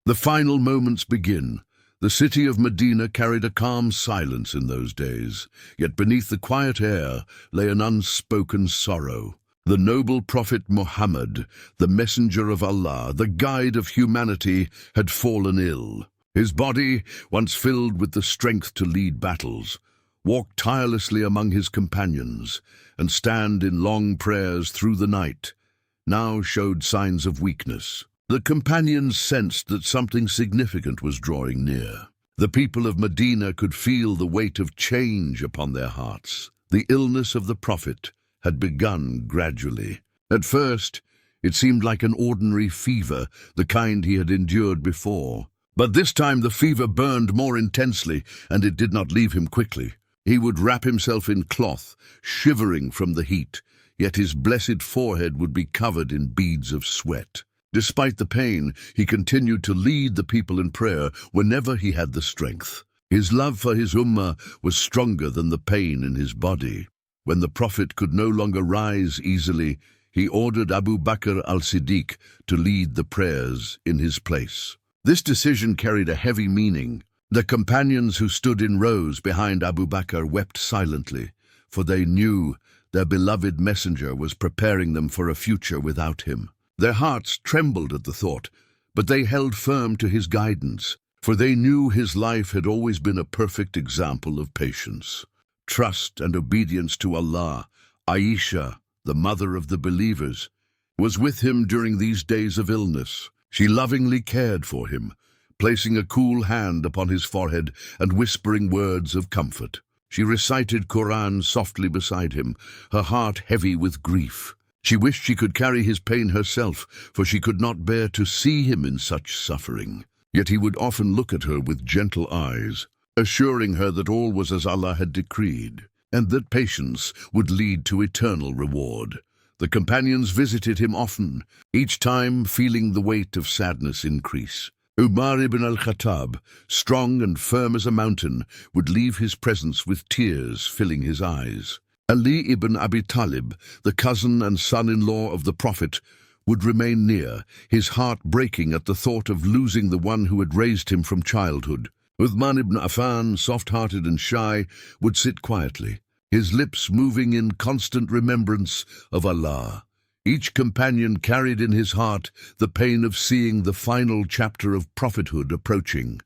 The final moments begin. The city of Medina carried a calm silence in those days, yet beneath the quiet air lay an unspoken sorrow. The noble prophet Muhammad, the messenger of Allah, the guide of humanity, had fallen ill. His body, once filled with the strength to lead battles, walk tirelessly among his companions, and stand in long prayers through the night, now showed signs of weakness. The companions sensed that something significant was drawing near. The people of Medina could feel the weight of change upon their hearts. The illness of the prophet had begun gradually. At first, it seemed like an ordinary fever, the kind he had endured before. But this time the fever burned more intensely, and it did not leave him quickly. He would wrap himself in cloth, shivering from the heat, yet his blessed forehead would be covered in beads of sweat. Despite the pain, he continued to lead the people in prayer whenever he had the strength. His love for his ummah was stronger than the pain in his body. When the prophet could no longer rise easily, he ordered Abu Bakr al-Siddiq to lead the prayers in his place. This decision carried a heavy meaning. The companions who stood in rows behind Abu Bakr wept silently, for they knew their beloved messenger was preparing them for a future without him. Their hearts trembled at the thought, but they held firm to his guidance, for they knew his life had always been a perfect example of patience, trust, and obedience to Allah. Aisha, the mother of the believers, was with him during these days of illness. She lovingly cared for him, placing a cool hand upon his forehead and whispering words of comfort. She recited Quran softly beside him, her heart heavy with grief. She wished she could carry his pain herself, for she could not bear to see him in such suffering. Yet he would often look at her with gentle eyes, assuring her that all was as Allah had decreed, and that patience would lead to eternal reward. The companions visited him often, each time feeling the weight of sadness increase. Umar ibn al-Khattab, strong and firm as a mountain, would leave his presence with tears filling his eyes. Ali ibn Abi Talib, the cousin and son-in-law of the Prophet, would remain near, his heart breaking at the thought of losing the one who had raised him from childhood. Uthman ibn Affan, soft-hearted and shy, would sit quietly, his lips moving in constant remembrance of Allah. Each companion carried in his heart the pain of seeing the final chapter of prophethood approaching.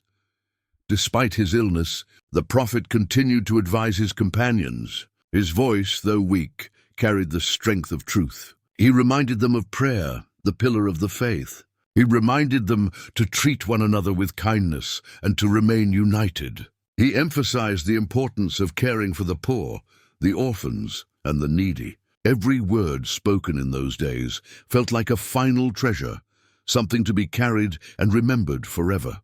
Despite his illness, the Prophet continued to advise his companions. His voice, though weak, carried the strength of truth. He reminded them of prayer, the pillar of the faith. He reminded them to treat one another with kindness and to remain united. He emphasized the importance of caring for the poor, the orphans, and the needy. Every word spoken in those days felt like a final treasure, something to be carried and remembered forever.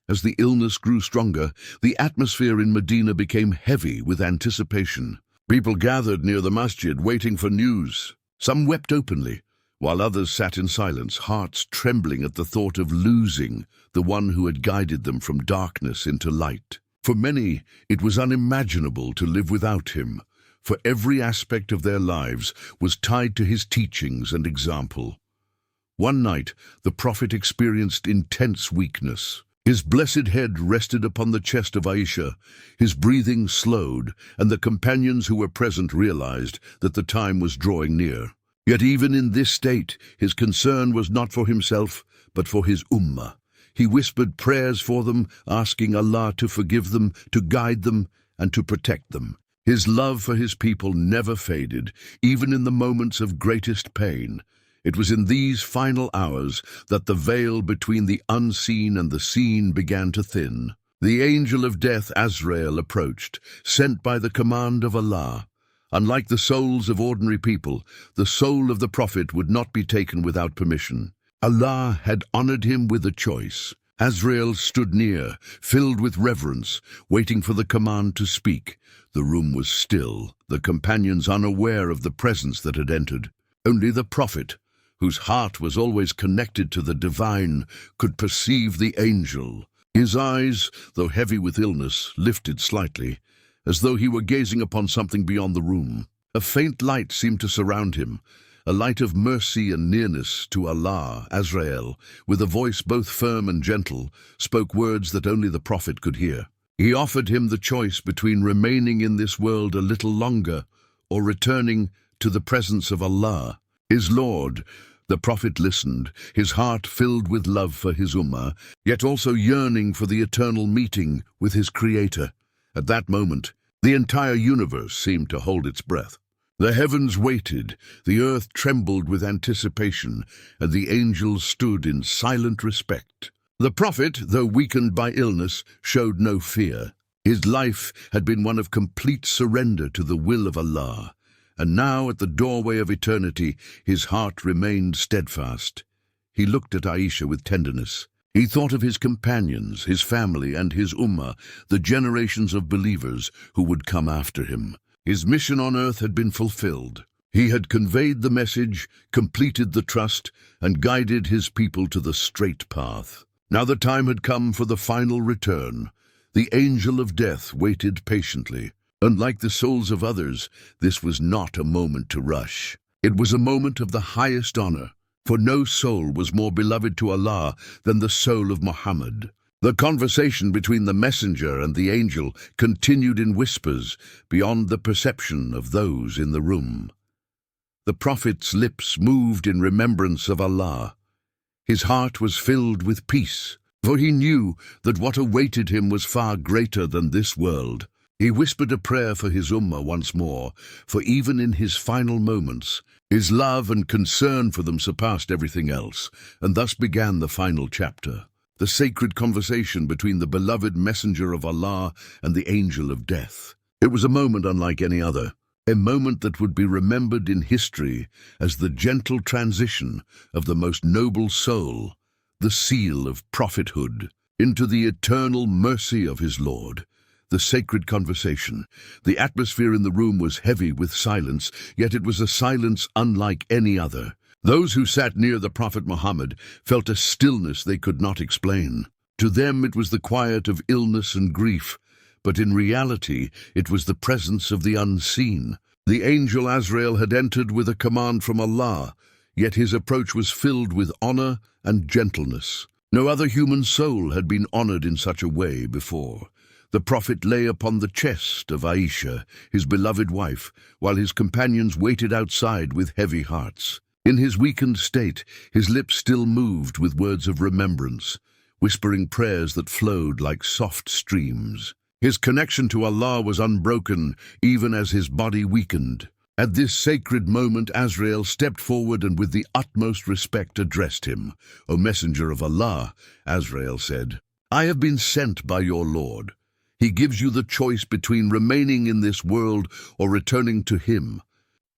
As the illness grew stronger, the atmosphere in Medina became heavy with anticipation. People gathered near the masjid waiting for news. Some wept openly, while others sat in silence, hearts trembling at the thought of losing the one who had guided them from darkness into light. For many, it was unimaginable to live without him, for every aspect of their lives was tied to his teachings and example. One night, the Prophet experienced intense weakness. His blessed head rested upon the chest of Aisha, his breathing slowed, and the companions who were present realized that the time was drawing near. Yet even in this state, his concern was not for himself, but for his ummah. He whispered prayers for them, asking Allah to forgive them, to guide them, and to protect them. His love for his people never faded, even in the moments of greatest pain. It was in these final hours that the veil between the unseen and the seen began to thin. The angel of death, Azrael, approached, sent by the command of Allah. Unlike the souls of ordinary people, the soul of the Prophet would not be taken without permission. Allah had honored him with a choice. Azrael stood near, filled with reverence, waiting for the command to speak. The room was still, the companions unaware of the presence that had entered. Only the Prophet, whose heart was always connected to the divine, could perceive the angel. His eyes, though heavy with illness, lifted slightly, as though he were gazing upon something beyond the room. A faint light seemed to surround him, a light of mercy and nearness to Allah, Azrael, with a voice both firm and gentle, spoke words that only the prophet could hear. He offered him the choice between remaining in this world a little longer or returning to the presence of Allah, his Lord. The prophet listened, his heart filled with love for his ummah, yet also yearning for the eternal meeting with his Creator. At that moment, the entire universe seemed to hold its breath. The heavens waited, the earth trembled with anticipation, and the angels stood in silent respect. The prophet, though weakened by illness, showed no fear. His life had been one of complete surrender to the will of Allah, and now at the doorway of eternity, his heart remained steadfast. He looked at Aisha with tenderness. He thought of his companions, his family, and his ummah, the generations of believers who would come after him. His mission on earth had been fulfilled. He had conveyed the message, completed the trust, and guided his people to the straight path. Now the time had come for the final return. The angel of death waited patiently. Unlike the souls of others, this was not a moment to rush. It was a moment of the highest honor, for no soul was more beloved to Allah than the soul of Muhammad. The conversation between the messenger and the angel continued in whispers beyond the perception of those in the room. The prophet's lips moved in remembrance of Allah. His heart was filled with peace, for he knew that what awaited him was far greater than this world. He whispered a prayer for his ummah once more, for even in his final moments, his love and concern for them surpassed everything else, and thus began the final chapter, the sacred conversation between the beloved messenger of Allah and the angel of death. It was a moment unlike any other, a moment that would be remembered in history as the gentle transition of the most noble soul, the seal of prophethood, into the eternal mercy of his Lord. The sacred conversation. The atmosphere in the room was heavy with silence, yet it was a silence unlike any other. Those who sat near the Prophet Muhammad felt a stillness they could not explain. To them it was the quiet of illness and grief, but in reality it was the presence of the unseen. The angel Azrael had entered with a command from Allah, yet his approach was filled with honor and gentleness. No other human soul had been honored in such a way before. The prophet lay upon the chest of Aisha, his beloved wife, while his companions waited outside with heavy hearts. In his weakened state, his lips still moved with words of remembrance, whispering prayers that flowed like soft streams. His connection to Allah was unbroken, even as his body weakened. At this sacred moment, Azrael stepped forward and with the utmost respect addressed him. "O Messenger of Allah," Azrael said, "I have been sent by your Lord. He gives you the choice between remaining in this world or returning to him,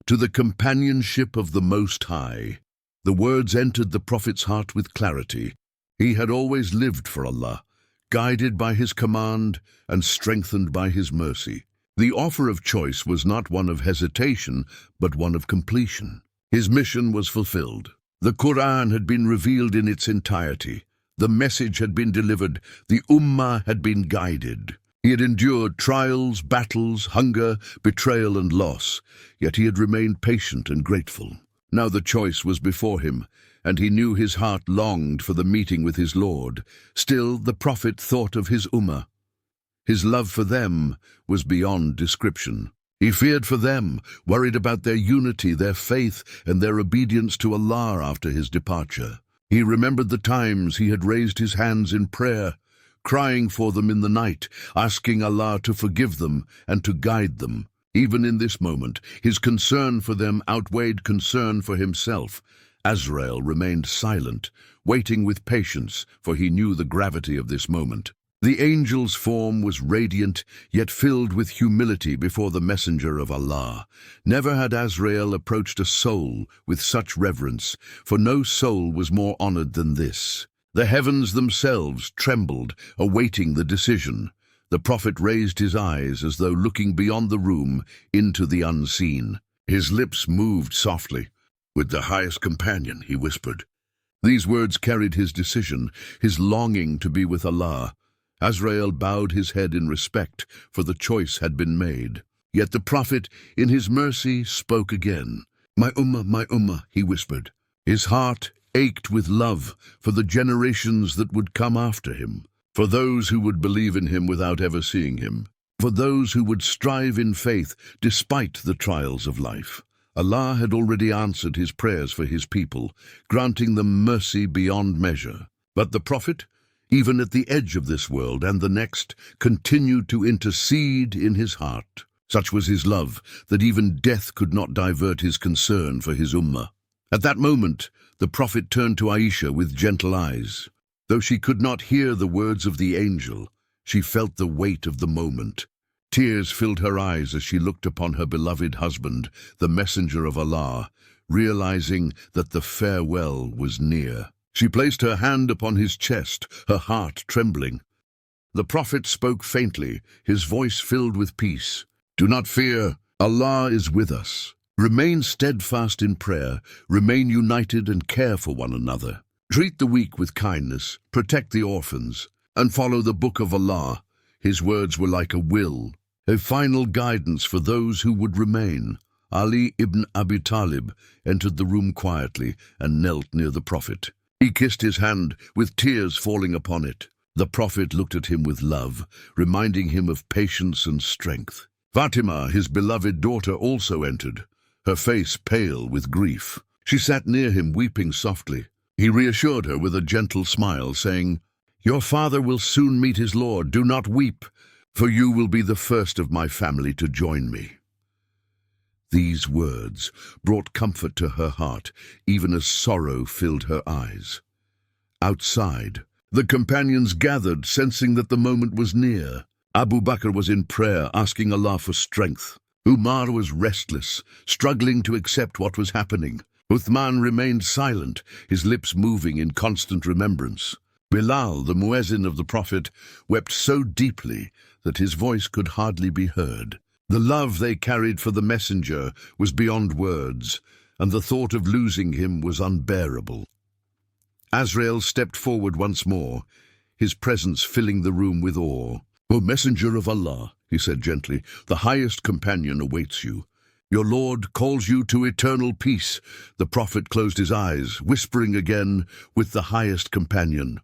to the companionship of the Most High." The words entered the prophet's heart with clarity. He had always lived for Allah, guided by his command and strengthened by his mercy. The offer of choice was not one of hesitation, but one of completion. His mission was fulfilled. The Quran had been revealed in its entirety. The message had been delivered. The Ummah had been guided. He had endured trials, battles, hunger, betrayal, and loss, yet he had remained patient and grateful. Now the choice was before him, and he knew his heart longed for the meeting with his Lord. Still, the prophet thought of his ummah. His love for them was beyond description. He feared for them, worried about their unity, their faith, and their obedience to Allah after his departure. He remembered the times he had raised his hands in prayer, crying for them in the night, asking Allah to forgive them and to guide them. Even in this moment, his concern for them outweighed concern for himself. Azrael remained silent, waiting with patience, for he knew the gravity of this moment. The angel's form was radiant, yet filled with humility before the messenger of Allah. Never had Azrael approached a soul with such reverence, for no soul was more honored than this. The heavens themselves trembled, awaiting the decision. The prophet raised his eyes as though looking beyond the room into the unseen. His lips moved softly. "With the highest companion," he whispered. These words carried his decision, his longing to be with Allah. Azrael bowed his head in respect, for the choice had been made. Yet the prophet, in his mercy, spoke again. my ummah, he whispered. His heart ached with love for the generations that would come after him, for those who would believe in him without ever seeing him, for those who would strive in faith despite the trials of life. Allah had already answered his prayers for his people, granting them mercy beyond measure. But the Prophet, even at the edge of this world and the next, continued to intercede in his heart. Such was his love that even death could not divert his concern for his ummah. At that moment, the Prophet turned to Aisha with gentle eyes. Though she could not hear the words of the angel, she felt the weight of the moment. Tears filled her eyes as she looked upon her beloved husband, the messenger of Allah, realizing that the farewell was near. She placed her hand upon his chest, her heart trembling. The Prophet spoke faintly, his voice filled with peace. "Do not fear, Allah is with us. Remain steadfast in prayer, remain united and care for one another. Treat the weak with kindness, protect the orphans, and follow the book of Allah." His words were like a will, a final guidance for those who would remain. Ali ibn Abi Talib entered the room quietly and knelt near the Prophet. He kissed his hand, with tears falling upon it. The Prophet looked at him with love, reminding him of patience and strength. Fatimah, his beloved daughter, also entered, her face pale with grief. She sat near him, weeping softly. He reassured her with a gentle smile, saying, "Your father will soon meet his Lord. Do not weep, for you will be the first of my family to join me." These words brought comfort to her heart, even as sorrow filled her eyes. Outside, the companions gathered, sensing that the moment was near. Abu Bakr was in prayer, asking Allah for strength. Umar was restless, struggling to accept what was happening. Uthman remained silent, his lips moving in constant remembrance. Bilal, the muezzin of the Prophet, wept so deeply that his voice could hardly be heard. The love they carried for the messenger was beyond words, and the thought of losing him was unbearable. Azrael stepped forward once more, his presence filling the room with awe. "O messenger of Allah," he said gently, "the highest companion awaits you. Your Lord calls you to eternal peace." The Prophet closed his eyes, whispering again, "With the highest companion."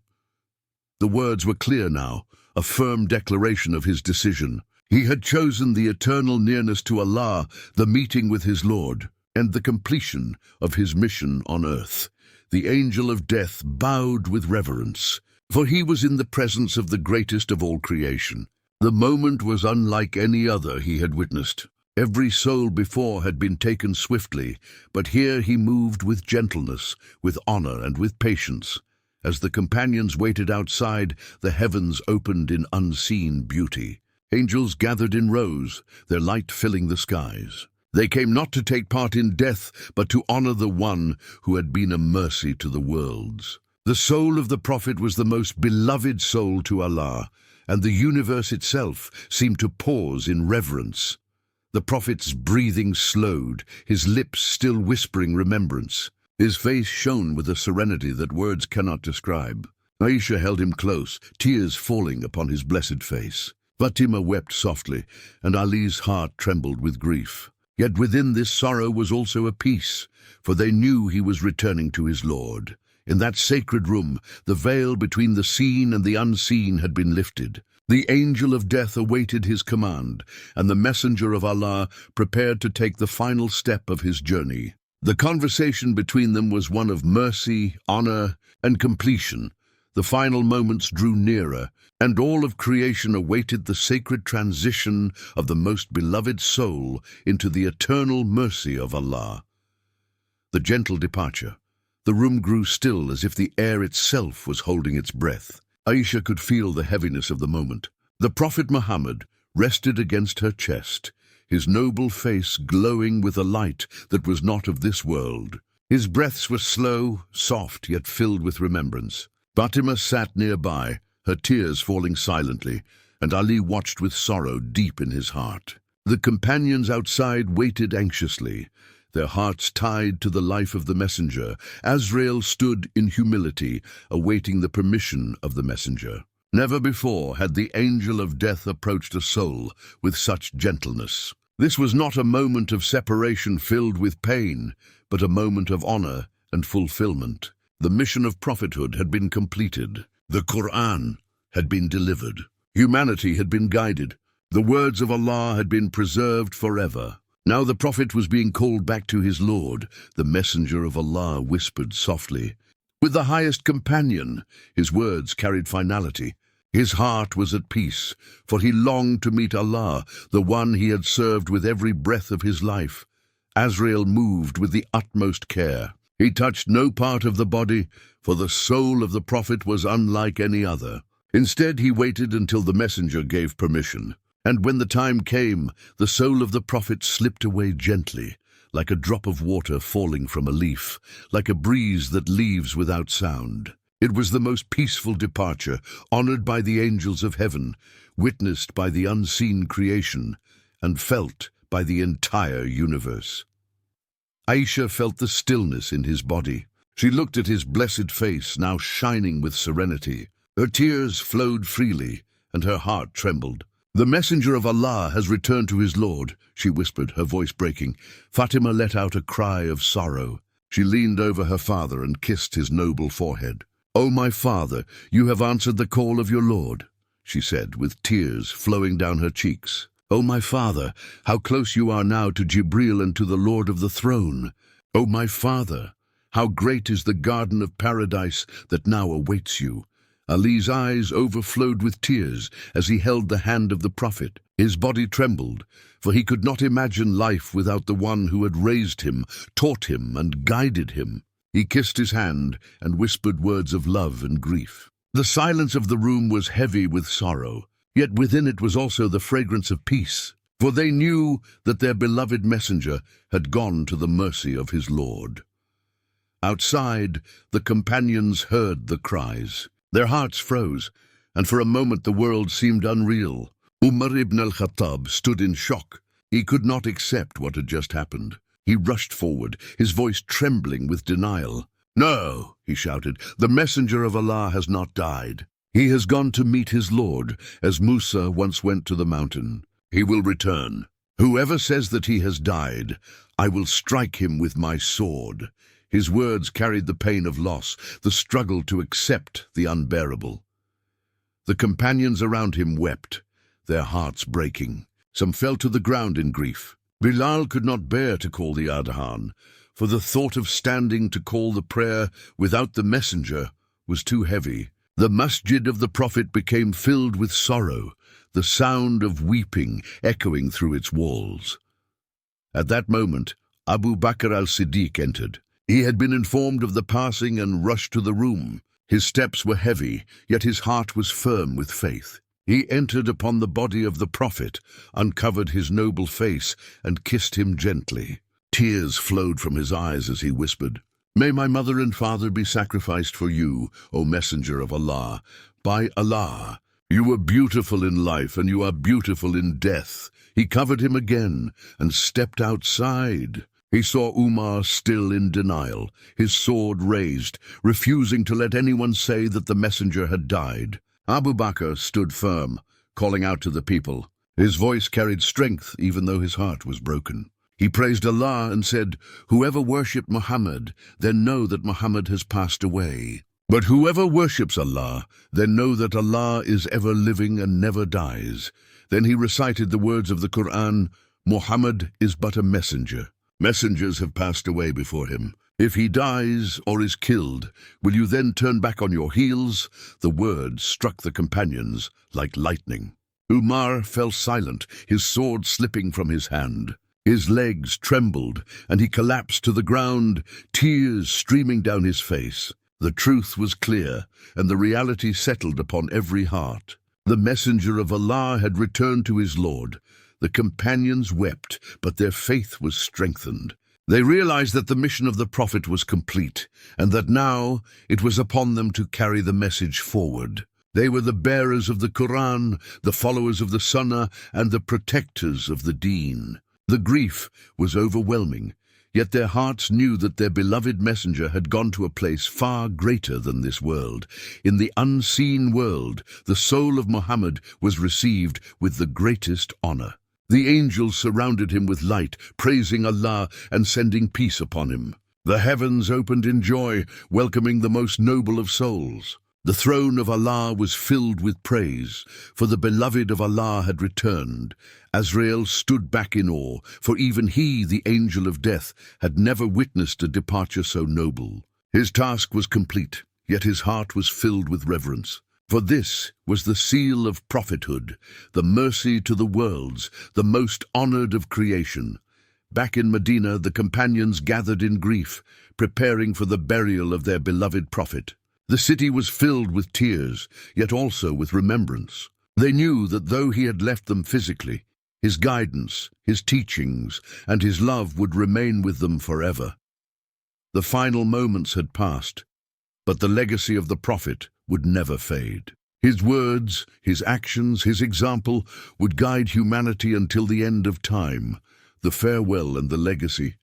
The words were clear now, a firm declaration of his decision. He had chosen the eternal nearness to Allah, the meeting with his Lord, and the completion of his mission on earth. The angel of death bowed with reverence, for he was in the presence of the greatest of all creation. The moment was unlike any other he had witnessed. Every soul before had been taken swiftly, but here he moved with gentleness, with honor, and with patience. As the companions waited outside, the heavens opened in unseen beauty. Angels gathered in rows, their light filling the skies. They came not to take part in death, but to honor the one who had been a mercy to the worlds. The soul of the Prophet was the most beloved soul to Allah, and the universe itself seemed to pause in reverence. The Prophet's breathing slowed, his lips still whispering remembrance. His face shone with a serenity that words cannot describe. Aisha held him close, tears falling upon his blessed face. Fatimah wept softly, and Ali's heart trembled with grief. Yet within this sorrow was also a peace, for they knew he was returning to his Lord. In that sacred room, the veil between the seen and the unseen had been lifted. The angel of death awaited his command, and the messenger of Allah prepared to take the final step of his journey. The conversation between them was one of mercy, honor, and completion. The final moments drew nearer, and all of creation awaited the sacred transition of the most beloved soul into the eternal mercy of Allah. The gentle departure. The room grew still as if the air itself was holding its breath. Aisha could feel the heaviness of the moment. The Prophet Muhammad rested against her chest, his noble face glowing with a light that was not of this world. His breaths were slow, soft, yet filled with remembrance. Fatimah sat nearby, her tears falling silently, and Ali watched with sorrow deep in his heart. The companions outside waited anxiously, their hearts tied to the life of the messenger. Azrael stood in humility, awaiting the permission of the messenger. Never before had the angel of death approached a soul with such gentleness. This was not a moment of separation filled with pain, but a moment of honor and fulfillment. The mission of prophethood had been completed. The Quran had been delivered. Humanity had been guided. The words of Allah had been preserved forever. Now the prophet was being called back to his Lord. The messenger of Allah whispered softly. With the highest companion, his words carried finality. His heart was at peace, for he longed to meet Allah, the one he had served with every breath of his life. Azrael moved with the utmost care. He touched no part of the body, for the soul of the prophet was unlike any other. Instead, he waited until the messenger gave permission. And when the time came, the soul of the prophet slipped away gently, like a drop of water falling from a leaf, like a breeze that leaves without sound. It was the most peaceful departure, honored by the angels of heaven, witnessed by the unseen creation, and felt by the entire universe. Aisha felt the stillness in his body. She looked at his blessed face, now shining with serenity. Her tears flowed freely, and her heart trembled. "The messenger of Allah has returned to his Lord," she whispered, her voice breaking. Fatimah let out a cry of sorrow. She leaned over her father and kissed his noble forehead. "O my father, you have answered the call of your Lord," she said, with tears flowing down her cheeks. "O my father, how close you are now to Jibril and to the Lord of the throne. O my father, how great is the garden of paradise that now awaits you." Ali's eyes overflowed with tears as he held the hand of the prophet. His body trembled, for he could not imagine life without the one who had raised him, taught him, and guided him. He kissed his hand and whispered words of love and grief. The silence of the room was heavy with sorrow, yet within it was also the fragrance of peace, for they knew that their beloved messenger had gone to the mercy of his Lord. Outside, the companions heard the cries. Their hearts froze, and for a moment the world seemed unreal. Umar ibn al-Khattab stood in shock. He could not accept what had just happened. He rushed forward, his voice trembling with denial. "No," he shouted, "the messenger of Allah has not died. He has gone to meet his Lord, as Musa once went to the mountain. He will return. Whoever says that he has died, I will strike him with my sword." His words carried the pain of loss, the struggle to accept the unbearable. The companions around him wept, their hearts breaking. Some fell to the ground in grief. Bilal could not bear to call the adhan, for the thought of standing to call the prayer without the messenger was too heavy. The masjid of the prophet became filled with sorrow, the sound of weeping echoing through its walls. At that moment, Abu Bakr al-Siddiq entered. He had been informed of the passing and rushed to the room. His steps were heavy, yet his heart was firm with faith. He entered upon the body of the prophet, uncovered his noble face, and kissed him gently. Tears flowed from his eyes as he whispered, "May my mother and father be sacrificed for you, O messenger of Allah. By Allah, you were beautiful in life and you are beautiful in death." He covered him again and stepped outside. He saw Umar still in denial, his sword raised, refusing to let anyone say that the messenger had died. Abu Bakr stood firm, calling out to the people. His voice carried strength even though his heart was broken. He praised Allah and said, "Whoever worshipped Muhammad, then know that Muhammad has passed away. But whoever worships Allah, then know that Allah is ever living and never dies." Then he recited the words of the Quran, "Muhammad is but a messenger. Messengers have passed away before him. If he dies or is killed, will you then turn back on your heels?" The words struck the companions like lightning. Umar fell silent, his sword slipping from his hand. His legs trembled, and he collapsed to the ground, tears streaming down his face. The truth was clear, and the reality settled upon every heart. The messenger of Allah had returned to his Lord. The companions wept, but their faith was strengthened. They realized that the mission of the prophet was complete, and that now it was upon them to carry the message forward. They were the bearers of the Quran, the followers of the Sunnah, and the protectors of the Deen. The grief was overwhelming, yet their hearts knew that their beloved messenger had gone to a place far greater than this world. In the unseen world, the soul of Muhammad was received with the greatest honor. The angels surrounded him with light, praising Allah and sending peace upon him. The heavens opened in joy, welcoming the most noble of souls. The throne of Allah was filled with praise, for the beloved of Allah had returned. Azrael stood back in awe, for even he, the angel of death, had never witnessed a departure so noble. His task was complete, yet his heart was filled with reverence. For this was the seal of prophethood, the mercy to the worlds, the most honored of creation. Back in Medina, the companions gathered in grief, preparing for the burial of their beloved prophet. The city was filled with tears, yet also with remembrance. They knew that though he had left them physically, his guidance, his teachings, and his love would remain with them forever. The final moments had passed, but the legacy of the prophet would never fade. His words, his actions, his example would guide humanity until the end of time. The farewell and the legacy.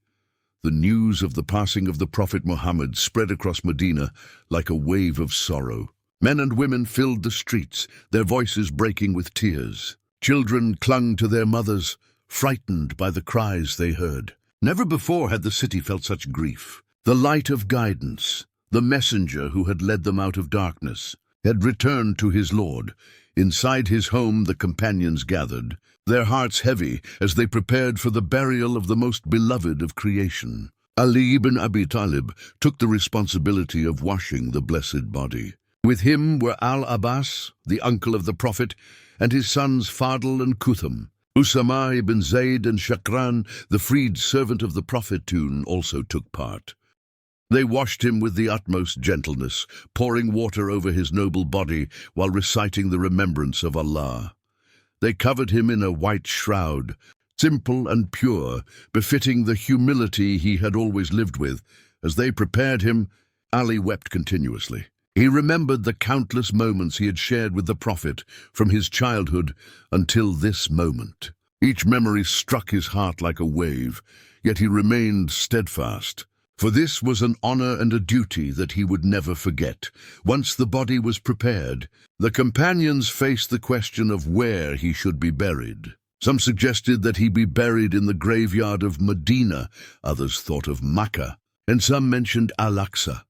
The news of the passing of the Prophet Muhammad spread across Medina like a wave of sorrow. Men and women filled the streets, their voices breaking with tears. Children clung to their mothers, frightened by the cries they heard. Never before had the city felt such grief. The light of guidance, the messenger who had led them out of darkness, had returned to his Lord. Inside his home the companions gathered, their hearts heavy as they prepared for the burial of the most beloved of creation. Ali ibn Abi Talib took the responsibility of washing the blessed body. With him were Al-Abbas, the uncle of the Prophet, and his sons Fadl and Kutham. Usama ibn Zayd and Shakran, the freed servant of the Prophet, also took part. They washed him with the utmost gentleness, pouring water over his noble body while reciting the remembrance of Allah. They covered him in a white shroud, simple and pure, befitting the humility he had always lived with. As they prepared him, Ali wept continuously. He remembered the countless moments he had shared with the Prophet, from his childhood until this moment. Each memory struck his heart like a wave, yet he remained steadfast. For this was an honor and a duty that he would never forget. Once the body was prepared, the companions faced the question of where he should be buried. Some suggested that he be buried in the graveyard of Medina, others thought of Makkah, and some mentioned Al-Aqsa.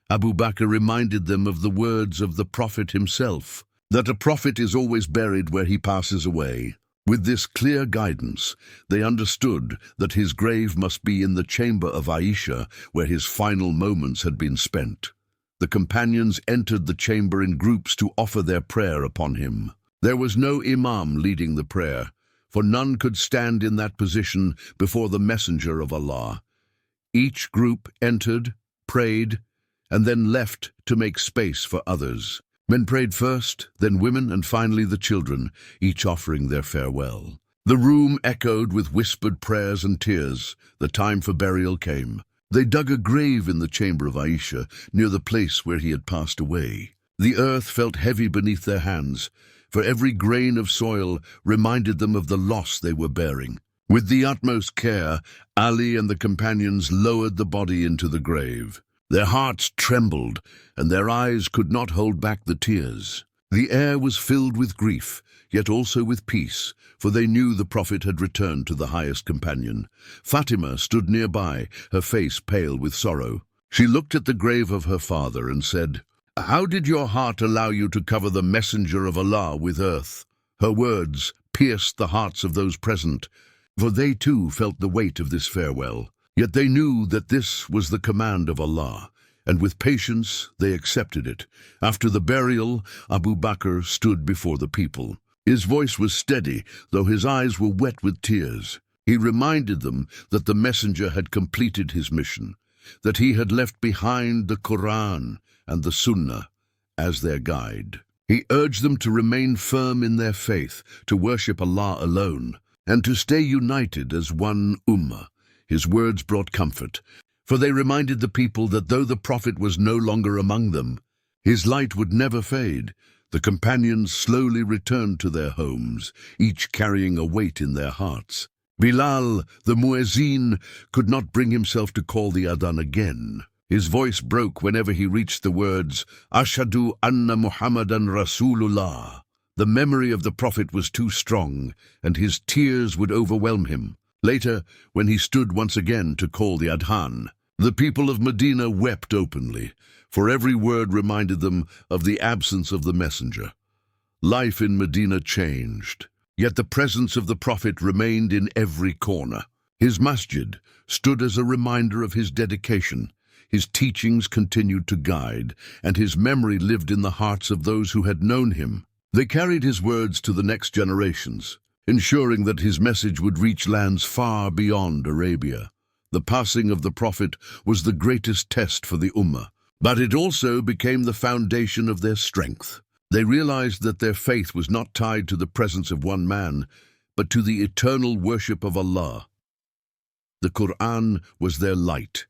Abu Bakr reminded them of the words of the Prophet himself, that a prophet is always buried where he passes away. With this clear guidance, they understood that his grave must be in the chamber of Aisha, where his final moments had been spent. The companions entered the chamber in groups to offer their prayer upon him. There was no imam leading the prayer, for none could stand in that position before the messenger of Allah. Each group entered, prayed, and then left to make space for others. Men prayed first, then women, and finally the children, each offering their farewell. The room echoed with whispered prayers and tears. The time for burial came. They dug a grave in the chamber of Aisha, near the place where he had passed away. The earth felt heavy beneath their hands, for every grain of soil reminded them of the loss they were bearing. With the utmost care, Ali and the companions lowered the body into the grave. Their hearts trembled, and their eyes could not hold back the tears. The air was filled with grief, yet also with peace, for they knew the Prophet had returned to the highest companion. Fatimah stood nearby, her face pale with sorrow. She looked at the grave of her father and said, "How did your heart allow you to cover the messenger of Allah with earth?" Her words pierced the hearts of those present, for they too felt the weight of this farewell. Yet they knew that this was the command of Allah, and with patience they accepted it. After the burial, Abu Bakr stood before the people. His voice was steady, though his eyes were wet with tears. He reminded them that the messenger had completed his mission, that he had left behind the Quran and the Sunnah as their guide. He urged them to remain firm in their faith, to worship Allah alone, and to stay united as one ummah. His words brought comfort, for they reminded the people that though the Prophet was no longer among them, his light would never fade. The companions slowly returned to their homes, each carrying a weight in their hearts. Bilal, the muezzin, could not bring himself to call the adhan again. His voice broke whenever he reached the words, "Ashhadu anna Muhammadan Rasulullah," The memory of the Prophet was too strong, and his tears would overwhelm him. Later, when he stood once again to call the Adhan, the people of Medina wept openly, for every word reminded them of the absence of the messenger. Life in Medina changed, yet the presence of the Prophet remained in every corner. His masjid stood as a reminder of his dedication. His teachings continued to guide, and his memory lived in the hearts of those who had known him. They carried his words to the next generations, ensuring that his message would reach lands far beyond Arabia. The passing of the Prophet was the greatest test for the Ummah, but it also became the foundation of their strength. They realized that their faith was not tied to the presence of one man, but to the eternal worship of Allah. The Quran was their light,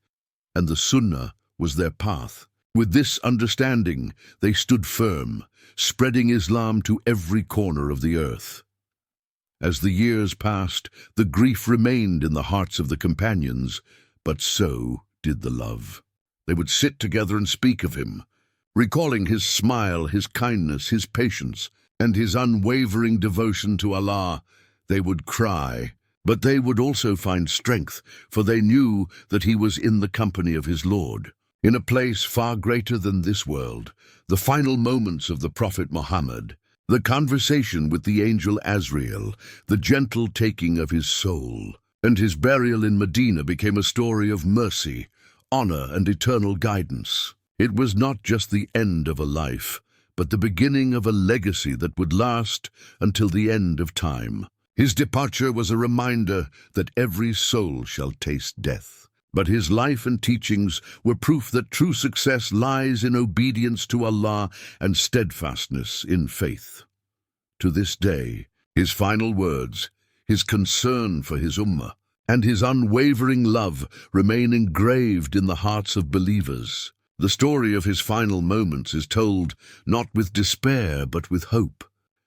and the Sunnah was their path. With this understanding, they stood firm, spreading Islam to every corner of the earth. As the years passed, the grief remained in the hearts of the companions, but so did the love. They would sit together and speak of him, recalling his smile, his kindness, his patience, and his unwavering devotion to Allah. They would cry, but they would also find strength, for they knew that he was in the company of his Lord, in a place far greater than this world. The final moments of the Prophet Muhammad, the conversation with the angel Azrael, the gentle taking of his soul, and his burial in Medina became a story of mercy, honor, and eternal guidance. It was not just the end of a life, but the beginning of a legacy that would last until the end of time. His departure was a reminder that every soul shall taste death. But his life and teachings were proof that true success lies in obedience to Allah and steadfastness in faith. To this day, his final words, his concern for his ummah, and his unwavering love remain engraved in the hearts of believers. The story of his final moments is told not with despair but with hope,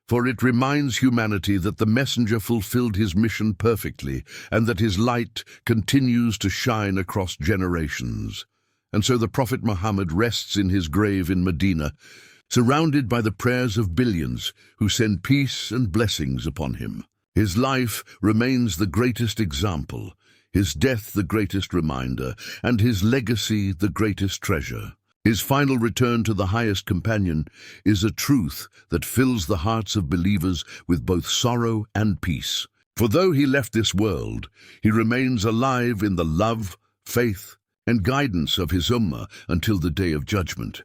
for it reminds humanity that the messenger fulfilled his mission perfectly and that his light continues to shine across generations. And so the Prophet Muhammad rests in his grave in Medina, surrounded by the prayers of billions who send peace and blessings upon him. His life remains the greatest example, his death the greatest reminder, and his legacy the greatest treasure. His final return to the highest companion is a truth that fills the hearts of believers with both sorrow and peace. For though he left this world, he remains alive in the love, faith, and guidance of his ummah until the day of judgment.